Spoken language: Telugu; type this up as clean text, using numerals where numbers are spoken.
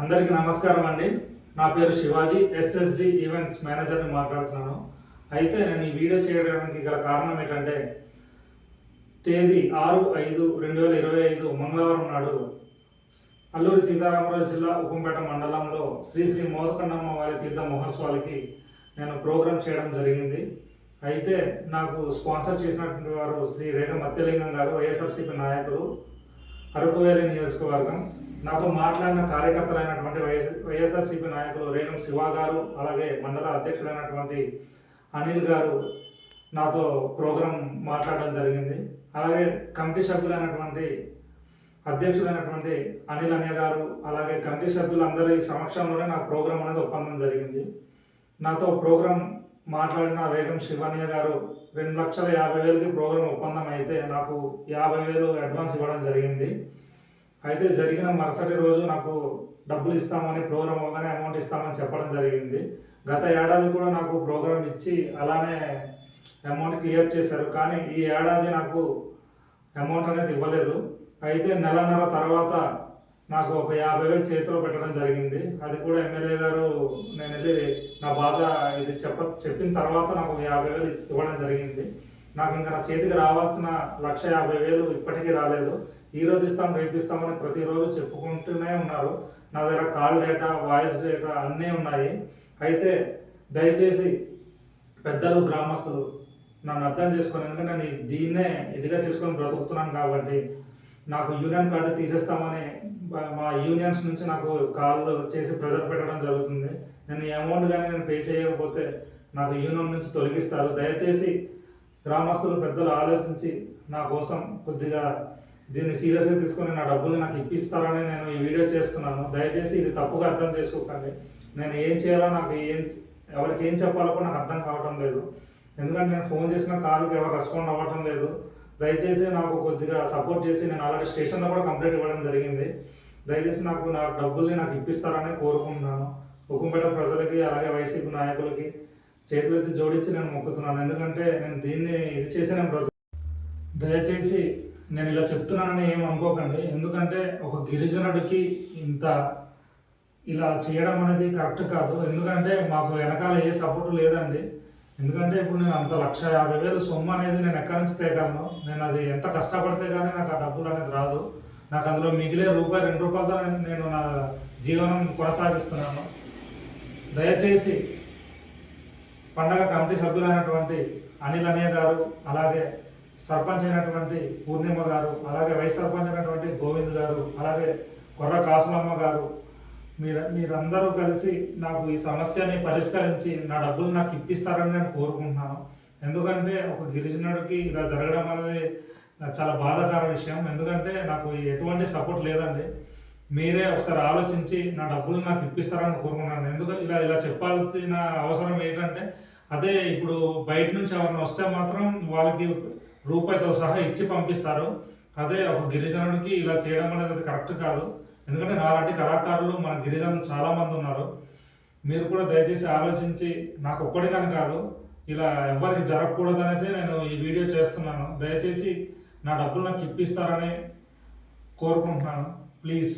అందరికీ నమస్కారం అండి. నా పేరు శివాజీ, ఎస్ఎస్డి ఈవెంట్స్ మేనేజర్ని మాట్లాడుతున్నాను. అయితే నేను ఈ వీడియో చేయడానికి గల కారణం ఏంటంటే, తేదీ 6/5/2025 మంగళవారం నాడు అల్లూరి సీతారామరాజు జిల్లా ఉక్కుంపేట మండలంలో శ్రీ శ్రీ మోదకండమ్మ వారి తీర్థ మహోత్సవాలకి నేను ప్రోగ్రాం చేయడం జరిగింది. అయితే నాకు స్పాన్సర్ చేసినటువంటి వారు శ్రీ రేఖ మత్స్యలింగం గారు, వైఎస్ఆర్సీపీ నాయకులు, అరకువేలి నియోజకవర్గం. నాతో మాట్లాడిన కార్యకర్తలైనటువంటి వైఎస్ఆర్సీపీ నాయకులు రేగం శివ గారు, అలాగే మండల అధ్యక్షుడైనటువంటి అనిల్ గారు నాతో ప్రోగ్రాం మాట్లాడడం జరిగింది. అలాగే కమిటీ సభ్యులైనటువంటి అధ్యక్షుడైనటువంటి అనిల్ అన్య గారు, అలాగే కమిటీ సభ్యులందరి సమక్షంలోనే నా ప్రోగ్రాం అనేది ఒప్పందం జరిగింది. నాతో ప్రోగ్రాం మాట్లాడిన రేగం శివన్య గారు 2,50,000కి ప్రోగ్రాం ఒప్పందం అయితే నాకు 50,000 అడ్వాన్స్ ఇవ్వడం జరిగింది. అయితే జరిగిన మరుసటి రోజు నాకు డబ్బులు ఇస్తామని, ప్రోగ్రాం అవగానే అమౌంట్ ఇస్తామని చెప్పడం జరిగింది. గత ఏడాది కూడా నాకు ప్రోగ్రాం ఇచ్చి అలానే అమౌంట్ క్లియర్ చేశారు. కానీ ఈ ఏడాది నాకు అమౌంట్ అనేది ఇవ్వలేదు. అయితే నెలన్నర తర్వాత నాకు ఒక 50,000 చేతిలో పెట్టడం జరిగింది. అది కూడా ఎమ్మెల్యే గారు నేను వెళ్ళి నా బాధ ఇది చెప్పిన తర్వాత నాకు 50,000 ఇవ్వడం జరిగింది. నాకు ఇంకా నా చేతికి రావాల్సిన 1,50,000 ఇప్పటికీ రాలేదు. ఈరోజు ఇస్తాం, రేపు ఇస్తామని ప్రతిరోజు చెప్పుకుంటూనే ఉన్నారు. నా దగ్గర కాల్ డేటా, వాయిస్ డేటా అన్నీ ఉన్నాయి. అయితే దయచేసి పెద్దలు, గ్రామస్తులు నన్ను అర్థం చేసుకొని, ఎందుకంటే నేను దీన్నే ఇదిగా చేసుకొని బ్రతుకుతున్నాను కాబట్టి, నాకు యూనియన్ కార్డు తీసేస్తామని మా యూనియన్స్ నుంచి నాకు కాల్ చేసి ప్రెజర్ పెట్టడం జరుగుతుంది. నేను ఈ అమౌంట్ కానీ నేను పే చేయకపోతే నాకు యూనియన్ నుంచి తొలగిస్తారు. దయచేసి గ్రామస్తులు, పెద్దలు ఆలోచించి నా కోసం కొద్దిగా దీన్ని సీరియస్గా తీసుకొని నా డబ్బులు నాకు ఇప్పిస్తారని నేను ఈ వీడియో చేస్తున్నాను. దయచేసి ఇది తప్పుగా అర్థం చేసుకోకండి. నేను ఏం చేయాలో, నాకు ఎవరికి ఏం చెప్పాలో కూడా నాకు అర్థం కావటం లేదు. ఎందుకంటే నేను ఫోన్ చేసిన కాల్కి ఎవరు రెస్పాండ్ అవ్వటం లేదు. దయచేసి నాకు కొద్దిగా సపోర్ట్ చేసి, నేను ఆల్రెడీ స్టేషన్లో కూడా కంప్లైంట్ ఇవ్వడం జరిగింది. దయచేసి నా డబ్బుల్ని నాకు ఇప్పిస్తారని కోరుకుంటున్నాను. ఉక్కుంపేట ప్రజలకి, అలాగే వైసీపీ నాయకులకి చేతులెత్తి జోడించి నేను మొక్కుతున్నాను. ఎందుకంటే నేను దీన్ని ఇది చేసి నేను దయచేసి నేను ఇలా చెప్తున్నానని ఏం అనుకోకండి. ఎందుకంటే ఒక గిరిజనుడికి ఇంత ఇలా చేయడం అనేది కరెక్ట్ కాదు. ఎందుకంటే మాకు వెనకాల ఏ సపోర్టు లేదండి. ఎందుకంటే ఇప్పుడు నేను అంత 1,50,000 సొమ్ము అనేది నేను ఎక్కడి నుంచి తేగలను? నేను అది ఎంత కష్టపడితే కానీ నాకు ఆ డబ్బులు అనేది రాదు. నాకు అందులో మిగిలే రూపాయి, 2 రూపాయలతో నేను నా జీవనం కొనసాగిస్తున్నాను. దయచేసి పండగ కమిటీ సభ్యులైనటువంటి అనిల్ అన్య గారు, అలాగే సర్పంచ్ అయినటువంటి పూర్ణిమ గారు, అలాగే వైస్ సర్పంచ్ అయినటువంటి గోవింద్ గారు, అలాగే కొర్ర కాసులమ్మ గారు, మీరందరూ కలిసి నాకు ఈ సమస్యని పరిష్కరించి నా డబ్బులు నాకు ఇప్పిస్తారని నేను కోరుకుంటున్నాను. ఎందుకంటే ఒక గిరిజనుడికి ఇలా జరగడం అనేది చాలా బాధాకర విషయం. ఎందుకంటే నాకు ఎటువంటి సపోర్ట్ లేదండి. మీరే ఒకసారి ఆలోచించి నా డబ్బులు నాకు ఇప్పిస్తారని కోరుకుంటున్నాను. ఎందుకంటే ఇలా చెప్పాల్సిన అవసరం ఏంటంటే, అదే ఇప్పుడు బయట నుంచి ఎవరైనా వస్తే మాత్రం వాళ్ళకి రూపాయితో సహా ఇచ్చి పంపిస్తారు. అదే ఒక గిరిజనుడికి ఇలా చేయడం అనేది కరెక్ట్ కాదు. ఎందుకంటే నాలాంటి కళాకారులు మన గిరిజనులు చాలామంది ఉన్నారు. మీరు కూడా దయచేసి ఆలోచించి, నాకు ఒక్కడిగాని కాదు, ఇలా ఎవరికి జరగకూడదు అనేసి నేను ఈ వీడియో చేస్తున్నాను. దయచేసి నా డబ్బులు నాకు ఇప్పిస్తారని కోరుకుంటున్నాను. ప్లీజ్.